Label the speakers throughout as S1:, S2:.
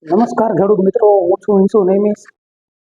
S1: નમસ્કાર ખેડૂત મિત્રો, હું છું હિંસુ નેમિસ.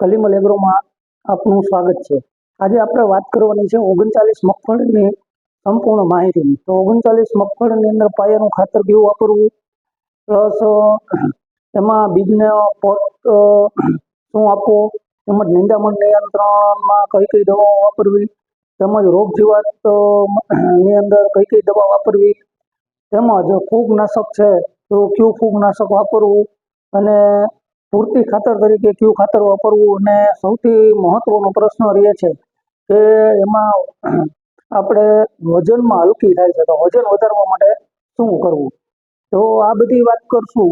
S1: કલિમલ એગ્રોમાં આપનું સ્વાગત છે. આજે આપણે વાત કરવાની છે 39 મગફળીની સંપૂર્ણ માહિતીની. તો 39 મગફળીની અંદર પાયાનું ખાતર કેવું વાપરવું, પ્લસ એમાં બીજને પોટ શું આપવો, તેમજ નિંદામણ નિયંત્રણમાં કઈ કઈ દવાઓ વાપરવી, તેમજ રોગ જીવાત ની અંદર કઈ કઈ દવા વાપરવી, તેમજ ફૂગનાશક છે તો કયું ફૂગનાશક વાપરવું અને પૂરતી ખાતર તરીકે કયું ખાતર વાપરવું. અને સૌથી મહત્વનો પ્રશ્ન રહે છે કે એમાં આપણે વજનમાં હલકી થાય છે, તો વજન વધારવા માટે શું કરવું. તો આ બધી વાત કરશું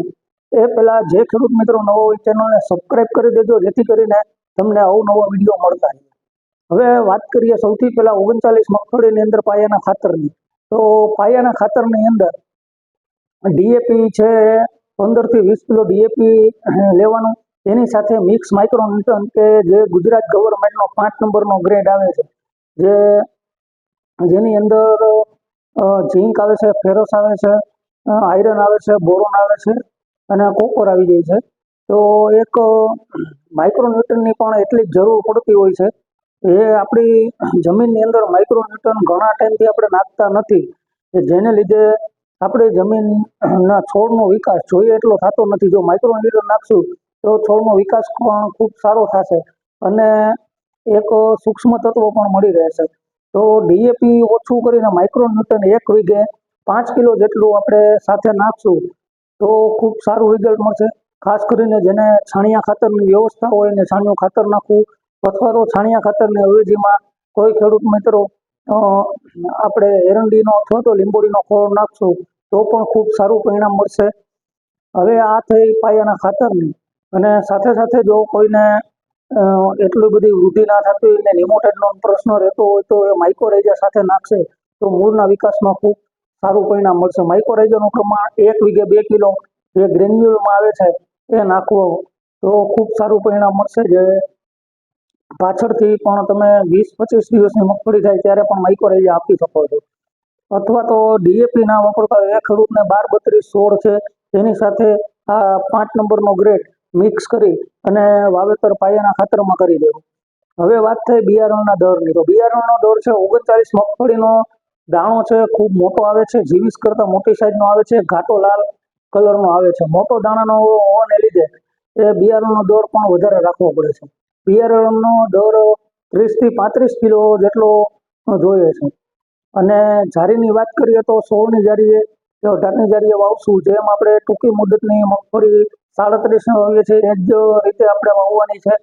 S1: એ પહેલા જે ખેડૂત મિત્રો નવો હોય ચેનલને સબસ્ક્રાઇબ કરી દેજો, જેથી કરીને તમને અવનવા વિડીયો મળતા રહે. હવે વાત કરીએ સૌથી પહેલા 39 મગફળીની અંદર પાયાના ખાતરની. તો પાયાના ખાતરની અંદર ડીએપી છે 15 થી 20 કિલો ડીએપી લેવાનું. એની સાથે મિક્સ માઇક્રોન્યુટ્રન કે જે ગુજરાત ગવર્મેન્ટનો 5 નંબરનો ગ્રેડ આવે છે, જેની અંદર ઝીંક આવે છે, ફેરસ આવે છે, આયરન આવે છે, બોરોન આવે છે અને કોપર આવી જાય છે. તો એક માઇક્રોન્યુટ્રનની પણ એટલી જ જરૂર પડતી હોય છે. એ આપણી જમીનની અંદર માઇક્રોન્યુટ્રન ઘણા ટાઈમથી આપણે નાખતા નથી, કે જેને લીધે આપણે જમીનના છોડનો વિકાસ જોઈએ એટલો થતો નથી. જો માઇક્રોન્યુટ્રન નાખશું તો છોડનો વિકાસ પણ ખૂબ સારો થશે અને એક સૂક્ષ્મ તત્વો પણ મળી રહેશે. તો ડીએપી ઓછું કરીને માઇક્રોન્યુટ્રન 1 વીઘે 5 કિલો જેટલું આપણે સાથે નાખશું તો ખૂબ સારું રિઝલ્ટ મળશે. ખાસ કરીને જેને છાણિયા ખાતરની વ્યવસ્થા હોય ને છાણિયું ખાતર નાખવું, અથવા તો છાણિયા ખાતરની અવેજીમાં કોઈ ખેડૂત મિત્રો આપણે એરંડીનો અથવા તો લીંબોળીનો ખોળ નાખશું તો પણ ખૂબ સારું પરિણામ મળશે. હવે આ થઈ પાયાના ખાતરની. અને સાથે સાથે જો કોઈને એટલી બધી વૃદ્ધિ ના થતી હોય ને નિમોટેડનો પ્રશ્ન રહેતો હોય તો એ માઇકોરાઇઝા સાથે નાખશે તો મૂળના વિકાસમાં ખૂબ સારું પરિણામ મળશે. માઇકોરાઇઝાનું પ્રમાણ 1 વીઘે 2 કિલો જે ગ્રેન્યુલમાં આવે છે એ નાખવો તો ખૂબ સારું પરિણામ મળશે. જે પાછળથી પણ તમે 20-25 દિવસની મગફળી થાય ત્યારે પણ માઇકોરાઇઝા આપી શકો છો. અથવા તો ડીએપી ના વાપરતા હોય એ ખેડૂતને 12-32-16 છે તેની સાથે આ 5 નંબરનો ગ્રેડ મિક્સ કરી અને વાવેતર પાયાના ખાતરમાં કરી દેવું. હવે વાત થઈ બિયારણના દરની. તો બિયારણનો દર છે 39 મગફળીનો દાણો છે ખૂબ મોટો આવે છે, 20 કરતાં મોટી સાઈઝનો આવે છે, ઘાટો લાલ કલરનો આવે છે. મોટો દાણાનો હોવાને લીધે એ બિયારણનો દર પણ વધારે રાખવો પડે છે. બિયારણનો દર 30 થી 35 કિલો જેટલો જોઈએ છે. અને જારીની વાત કરીએ તો 16ની જારીએ કે 18ની જારીએ વાવશું. જેમ આપણે ટૂંકી મુદતની મગફળી 37 વાવીએ છીએ એ જ રીતે આપણે વાવવાની છે,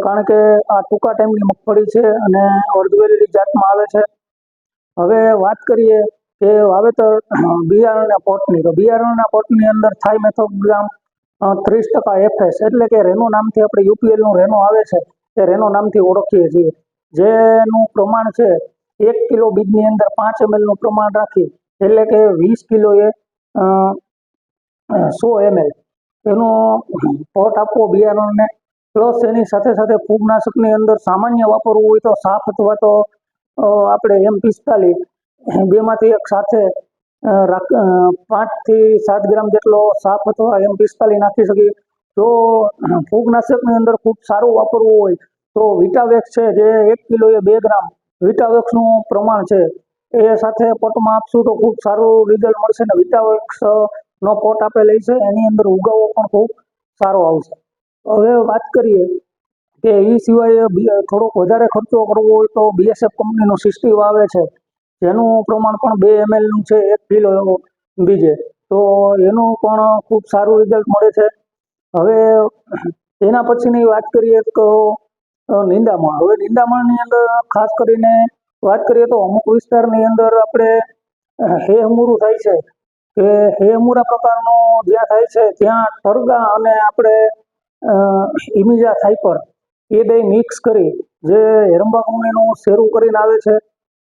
S1: કારણ કે આ ટૂંકા ટાઈમની મગફળી છે અને અર્ધવેલીની જાતમાં આવે છે. હવે વાત કરીએ કે વાવેતર બિયારણના પોટની. તો બિયારણના પોટની અંદર થાઇમેથોગ્રામ 30% FS એટલે કે રેનો નામથી આપણે યુપીએલનું રેનો આવે છે એ રેનો નામથી ઓળખીએ છીએ. જેનું પ્રમાણ છે 1 કિલો બીજની અંદર 5 ml નું પ્રમાણ રાખી એટલે કે 20 કિલોએ 100 ml એનો પોટ આપવો બિયારણને. પ્લસ એની સાથે સાથે ફૂગનાશકની અંદર સામાન્ય વાપરવું હોય તો સાફ અથવા તો આપણે M45 બેમાંથી એક સાથે 5 થી 7 ગ્રામ જેટલો સાફ અથવા M45 નાખી શકીએ. જો ફૂગનાશકની અંદર ખૂબ સારું વાપરવું હોય તો વિટાવેક્સ છે, જે 1 કિલોએ 2 ગ્રામ વિટાવેક્સનું પ્રમાણ છે એ સાથે પોટમાં આપશું તો ખૂબ સારું રિઝલ્ટ મળશે. ને વિટાવેક્સ નો પોટ આપે લઈ છે એની અંદર ઉગાવો પણ ખૂબ સારો આવશે. હવે વાત કરીએ કે એ સિવાય થોડોક વધારે ખર્ચો કરવો હોય તો BSF કંપનીનું 60 આવે છે, જેનું પ્રમાણ પણ 2 ml નું છે 1 કિલો બીજે, તો એનું પણ ખૂબ સારું રિઝલ્ટ મળે છે. હવે એના પછીની વાત કરીએ તો નિંદામણ. હવે નિંદામણની અંદર ખાસ કરીને વાત કરીએ તો અમુક વિસ્તારની અંદર આપણે હેહમૂરું થાય છે કે હેહમૂરા પ્રકારનો જ્યાં થાય છે ત્યાં ટરગા અને આપણે ઇમિજા સાઇપર એ બે મિક્સ કરી, જે હેરંબા કંપનીનું શેરું કરીને આવે છે,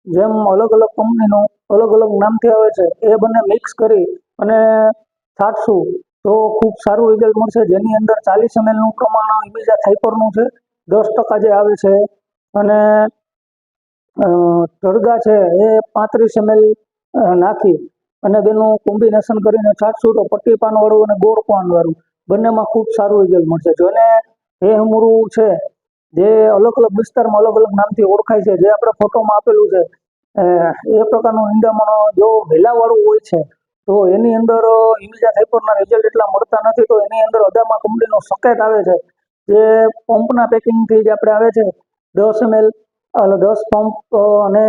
S1: જેમ અલગ અલગ કંપનીનું અલગ અલગ નામથી આવે છે, એ બંને મિક્સ કરી અને છાંટશું તો ખૂબ સારું રિઝલ્ટ મળશે. જેની અંદર 40 ml નું પ્રમાણ ઇમિજા સાઇપરનું છે, 10% જે આવે છે, અને ટરગા છે એ 35 ml નાખી અને બેનું કોમ્બિનેશન કરીને છાંટશું તો પટ્ટી પાનવાળું અને ગોળ પાનવાળું બંનેમાં ખૂબ સારું રિઝલ્ટ મળશે. જોને હેહમુરુ છે જે અલગ અલગ વિસ્તારમાં અલગ અલગ નામથી ઓળખાય છે, જે આપણે ફોટોમાં આપેલું છે એ પ્રકારનું નિંદામણ જો વેલાવાળું હોય છે તો એની અંદર ઇમિડા સાયપરના રિઝલ્ટ એટલા મળતા નથી. તો એની અંદર અદામા કંપનીનો સકેટ આવે છે, જે પંપના પેકિંગથી જ આપણે આવે છે 10 ml, 10 પંપ અને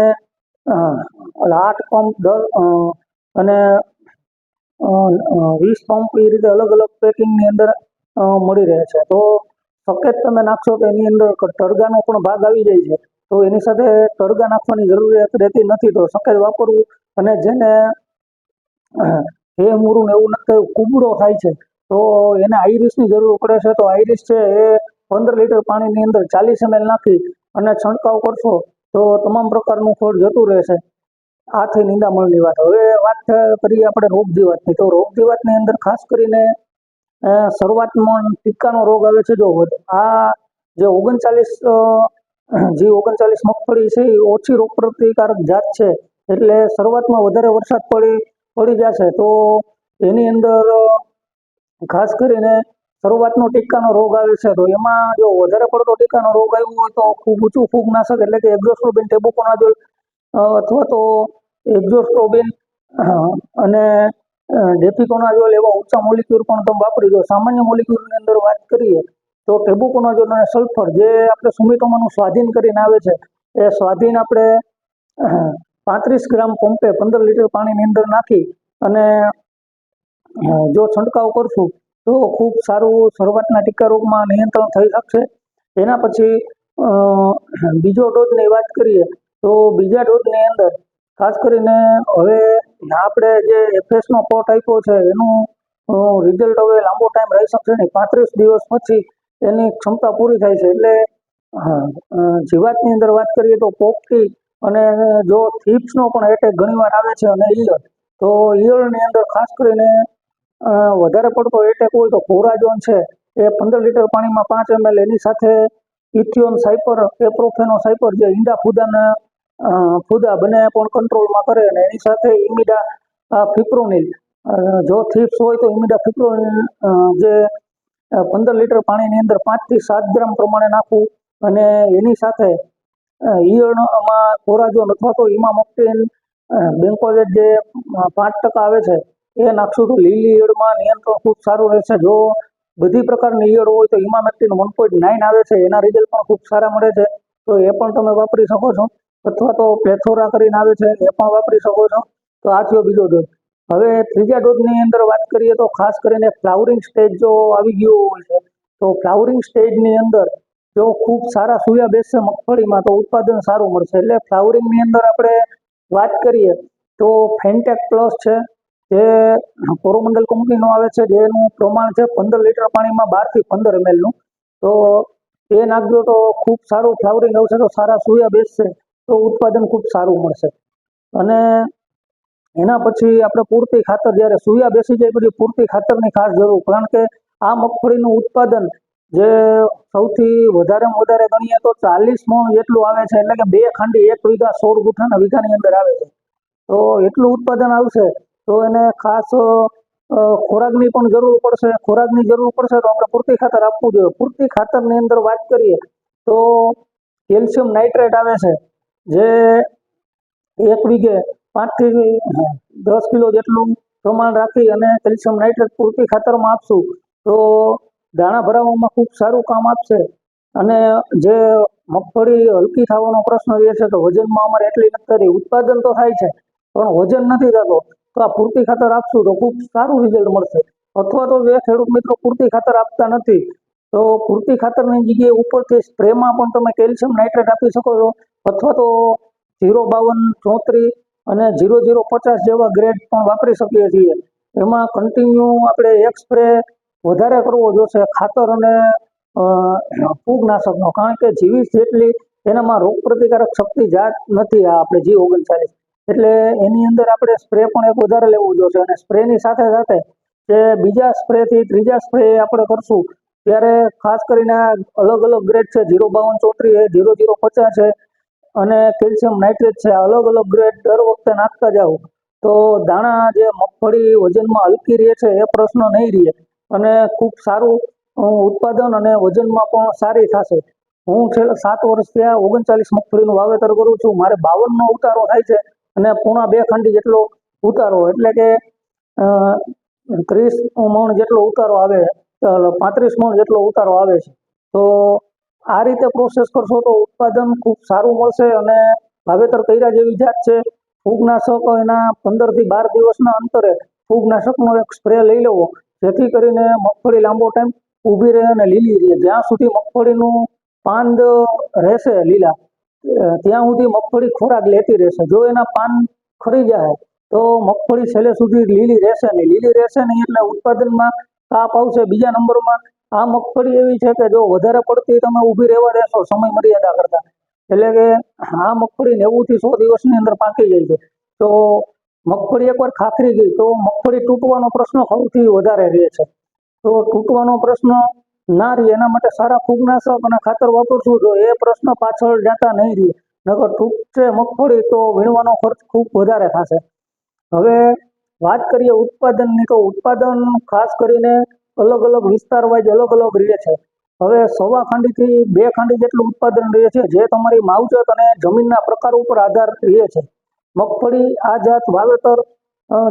S1: 8 પંપ અને 20 પંપ, એ રીતે અલગ અલગ પેકિંગની અંદર મળી રહે છે. તો સકેટ તમે નાખશો તો એની અંદર ટરગાનો પણ ભાગ આવી જાય છે, તો એની સાથે ટરગા નાખવાની જરૂરિયાત રહેતી નથી. તો સકેટ વાપરવું, અને જેને હેહમુરુને એવું નથી કુબડો થાય છે તો એને આઈરિસની જરૂર પડે છે, તો આઈરિસ છે એ 15 લીટર પાણીની અંદર 40 ml નાખી અને છંટકાવ કરશો તો તમામ પ્રકારનું ખોળ જતું રહેશે. આ થઈ નિંદામણની વાત. હવે વાત કરીએ આપણે રોગ જીવાતની. તો રોગ જીવાતની અંદર ખાસ કરીને શરૂઆતમાં ટીકાનો રોગ આવે છે. જો આ જે 39 મગફળી છે એ ઓછી રોગ પ્રતિકારક જાત છે, એટલે શરૂઆતમાં વધારે વરસાદ પડી જશે તો એની અંદર ખાસ કરીને શરૂઆતનો ટીકાનો રોગ આવે છે. તો એમાં જો વધારે પડતો ટીકાનો રોગ આવ્યો હોય તો ખૂબ ઊંચું ફૂગનાશક એટલે કે એક્ઝોસ્ટ્રોબિન, ટેબુકોનાઝોલ અથવા તો એક્ઝોસ્ટ્રોબિન અને ડેફિકોનાઝોલ એવા ઊંચા મોલિક્યુલ પણ તમે વાપરી દો. સામાન્ય મોલિક્યુલની અંદર વાત કરીએ તો ટેબુકોનાઝોલ અને સલ્ફર જે આપણે સુમિટોમાનું સ્વાધીન કરીને આવે છે, એ સ્વાધીન આપણે 35 ગ્રામ પંપે 15 લીટર પાણીની અંદર નાખી અને જો છંટકાવ કરશું તો ખૂબ સારું શરૂઆતના ટીકા રોગમાં નિયંત્રણ થઈ શકશે. એના પછી બીજો ડોઝની વાત કરીએ તો બીજા ડોઝની અંદર ખાસ કરીને હવે આપણે જે એફએસનો પોટ આપ્યો છે એનું રિઝલ્ટ હવે લાંબો ટાઈમ રહી શકશે નહીં. 35 દિવસ પછી એની ક્ષમતા પૂરી થાય છે. એટલે જીવાતની અંદર વાત કરીએ તો પોપટી અને જો થીપ્સનો પણ એટેક ઘણીવાર આવે છે, અને ઈયળ, તો ઈયળની અંદર ખાસ કરીને વધારે પડતો એટેક હોય તો કોરાજોન છે એ 15 લીટર પાણીમાં 5 ml, એની સાથે ઇથિયોન સાયપર, એપ્રોફેનો સાયપર જે ઈંડા ફૂદા બંને પણ કંટ્રોલમાં કરે, અને એની સાથે ઇમિડા ફિપ્રોનિલ, જો થીપ્સ હોય તો ઇમિડા ફિપ્રોનિલ જે 15 લીટર પાણીની અંદર 5 થી 7 ગ્રામ પ્રમાણે નાખવું, અને એની સાથે ઈયળમાં કોરાજોન અથવા તો ઇમામોક્ટિન બેન્કોઝેટ જે 5% આવે છે એ નાખશું તો લીલી ઈયળમાં નિયંત્રણ ખૂબ સારું રહેશે. જો બધી પ્રકારની ઈયળ હોય તો ઇમામેક્ટિન 1.9 આવે છે, એના રિઝલ્ટ પણ ખૂબ સારા મળે છે, તો એ પણ તમે વાપરી શકો છો. અથવા તો પ્લેથોરા કરીને આવે છે, એ પણ વાપરી શકો છો. તો આ થયો બીજો ડોઝ. હવે ત્રીજા ડોઝની અંદર વાત કરીએ તો ખાસ કરીને ફ્લાવરિંગ સ્ટેજ જો આવી ગયો હોય છે, તો ફ્લાવરિંગ સ્ટેજની અંદર જો ખૂબ સારા સૂયા બેસશે મગફળીમાં તો ઉત્પાદન સારું મળશે. એટલે ફ્લાવરિંગની અંદર આપણે વાત કરીએ તો ફેન્ટેક પ્લસ છે, જે કોરોમંડલ કંપનીનો આવે છે, જેનું પ્રમાણ છે 15 લીટર પાણીમાં 12 થી 15 ml નું. તો એ નાખજો તો ખૂબ સારું ફ્લાવરિંગ આવશે, તો સારા સૂયા બેસશે તો ઉત્પાદન ખૂબ સારું મળશે. અને એના પછી આપણે પૂરતી ખાતર, જ્યારે સૂયા બેસી જાય પછી પૂરતી ખાતરની ખાસ જરૂર, કારણ કે આ મગફળીનું ઉત્પાદન જે સૌથી વધારેમાં વધારે ગણીએ તો 40 મણ જેટલું આવે છે, એટલે કે 2 ખાંડી 1 વીઘા 16 ગુઠાના વીઘાની અંદર આવે છે. તો એટલું ઉત્પાદન આવશે તો એને ખાસ ખોરાકની પણ જરૂર પડશે. ખોરાકની જરૂર પડશે તો આપણે પૂરતી ખાતર આપવું જોઈએ. પૂરતી ખાતરની અંદર વાત કરીએ તો કેલ્શિયમ નાઇટ્રેટ આવે છે, જે 1 વીઘે 5 થી 10 કિલો જેટલું પ્રમાણ રાખી અને કેલ્શિયમ નાઇટ્રેટ પૂરતી ખાતરમાં આપશું તો દાણા ભરાવામાં ખૂબ સારું કામ આપશે. અને જે મગફળી હલકી થવાનો પ્રશ્ન એ છે કે વજનમાં અમારે એટલી નથી થતી, ઉત્પાદન તો થાય છે પણ વજન નથી થતો, તો આ પૂરતી ખાતર આપશું તો ખૂબ સારું રિઝલ્ટ મળશે. અથવા તો જે ખેડૂત મિત્રો પૂરતી ખાતર આપતા નથી તો પૂરતી ખાતરની જગ્યાએ ઉપરથી સ્પ્રેમાં પણ તમે કેલ્શિયમ નાઇટ્રેટ આપી શકો છો, અથવા તો 05234 અને 0050 જેવા ગ્રેડ પણ વાપરી શકીએ છીએ. એમાં કન્ટિન્યુ આપણે એક સ્પ્રે વધારે કરવો જોશે ખાતર અને ફૂગનાશકનો, કારણ કે જીવીસ જેટલી એનામાં રોગ પ્રતિકારક શક્તિ જાત નથી આ આપણે G39, એટલે એની અંદર આપણે સ્પ્રે પણ એક વધારે લેવું જોશે. અને સ્પ્રેની સાથે સાથે જે બીજા સ્પ્રેથી ત્રીજા સ્પ્રે આપણે કરશું ત્યારે ખાસ કરીને અલગ અલગ ગ્રેડ છે, 05234 છે, 0050 છે અને કેલ્શિયમ નાઇટ્રેટ છે, અલગ અલગ ગ્રેડ દર વખતે નાખતા જાઓ તો દાણા જે મગફળી વજનમાં હલકી રહે છે એ પ્રશ્ન નહીં રહે. અને ખૂબ સારું ઉત્પાદન અને વજનમાં પણ સારી થશે. હું છેલ્લા 7 વર્ષથી આ 39 મગફળીનું વાવેતર કરું છું. મારે 52નો ઉતારો થાય છે અને પૂણા 2 ખાંડી જેટલો ઉતારો, એટલે કે 30 મણ જેટલો ઉતારો આવે, 35 મણ જેટલો ઉતારો આવે છે. તો આ રીતે પ્રોસેસ કરશો તો ઉત્પાદન ખૂબ સારું મળશે અને વાવેતર કર્યા જેવી જાત છે. ફૂગનાશક એના 15 થી 12 દિવસના અંતરે ફૂગનાશકનો એક સ્પ્રે લઈ લેવો, જેથી કરીને મગફળી લાંબો ટાઈમ ઊભી રહે અને લીલી રહે. જ્યાં સુધી મગફળીનું પાંદ રહેશે લીલા, ત્યાં સુધી મગફળી ખોરાક લેતી રહેશે. જો એના પાન ખરી જાય તો મગફળી છેલ્લે સુધી લીલી રહેશે નહીં. લીલી રહેશે નહીં એટલે ઉત્પાદનમાં કાપ આવશે. બીજા નંબરમાં આ મગફળી એવી છે કે જો વધારે પડતી તમે ઊભી રહેવા રહેશો સમય મર્યાદા કરતા, એટલે કે આ મગફળી 90 થી 100 દિવસની અંદર પાકી જાય છે. તો મગફળી એકવાર ખાખરી ગઈ તો મગફળી તૂટવાનો પ્રશ્ન સૌથી વધારે રહે છે. તો તૂટવાનો પ્રશ્ન ના રહે એના માટે સારા ફૂગનાશક અને ખાતર વાપરશું તો એ પ્રશ્ન પાછળ જતા નહીં રહે. નકર તૂટશે મગફળી તો વીણવાનો ખર્ચ ખૂબ વધારે થશે. હવે વાત કરીએ ઉત્પાદનની, તો ઉત્પાદન ખાસ કરીને અલગ અલગ વિસ્તાર વાઇઝ અલગ અલગ રહે છે. હવે 1.25 ખાંડીથી 2 ખાંડી જેટલું ઉત્પાદન રહે છે, જે તમારી માવજત અને જમીનના પ્રકાર ઉપર આધાર રહે છે. મગફળી આ જાત વાવેતર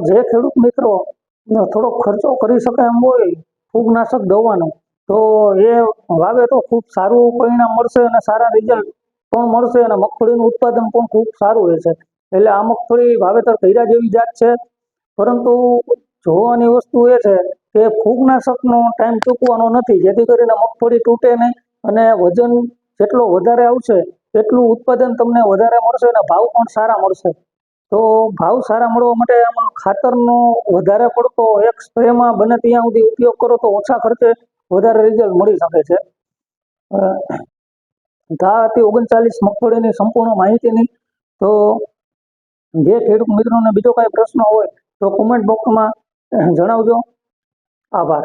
S1: જે ખેડૂત મિત્રો થોડો ખર્ચો કરી શકે એમ હોય ફૂગનાશક દવાનો, તો એ વાવે તો ખૂબ સારું પરિણામ મળશે અને સારા રિઝલ્ટ પણ મળશે અને મગફળીનું ઉત્પાદન પણ ખૂબ સારું રહેશે. એટલે આ મગફળી વાવેતર કર્યા જેવી જાત છે. પરંતુ જોવાની વસ્તુ એ છે કે ફૂગનાશકનો ટાઈમ ચૂકવાનો નથી, જેથી કરીને મગફળી તૂટે નહીં અને વજન જેટલો વધારે આવશે એટલું ઉત્પાદન તમને વધારે મળશે અને ભાવ પણ સારા મળશે. તો ભાવ સારા મળવા માટે આમાં ખાતરનો વધારે પડતો એક સ્પ્રેમાં બને ત્યાં સુધી ઉપયોગ કરો તો ઓછા ખર્ચે વધારે રિઝલ્ટ મળી શકે છે. આ હતી 39 મગફળીની સંપૂર્ણ માહિતીની. તો જે ખેડૂત મિત્રોને બીજો કાંઈ પ્રશ્ન હોય તો કોમેન્ટ બોક્સમાં જણાવજો. આભાર.